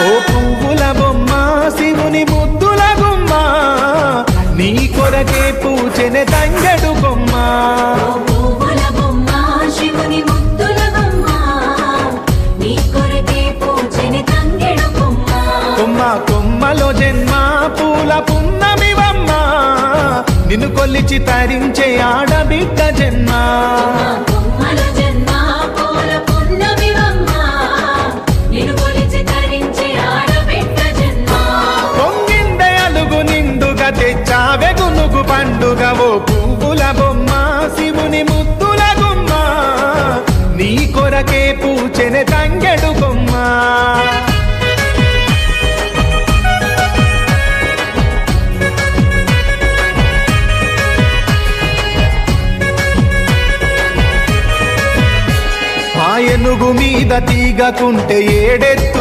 ఓ పువ్వుల బొమ్మ శివుని ముద్దుల గుమ్మ నీ కొరకే పూచెనే తంగెడు కొమ్మ కొమ్మ కొమ్మలో జన్మ పూల పున్నమివమ్మ నిన్ను కొల్లిచి తరించే ఆడబిడ్డ జన్మ పొంగిందే అలుగు నిండుగా తెచ్చావె గునుగు పండుగ ఓ పువ్వుల బొమ్మ శివుని ముద్దుల గుమ్మ నీ కొరకే పూచెనే తంగెడు కొమ్మ ఏనుగు మీద తీగకుంటే ఏడెత్తు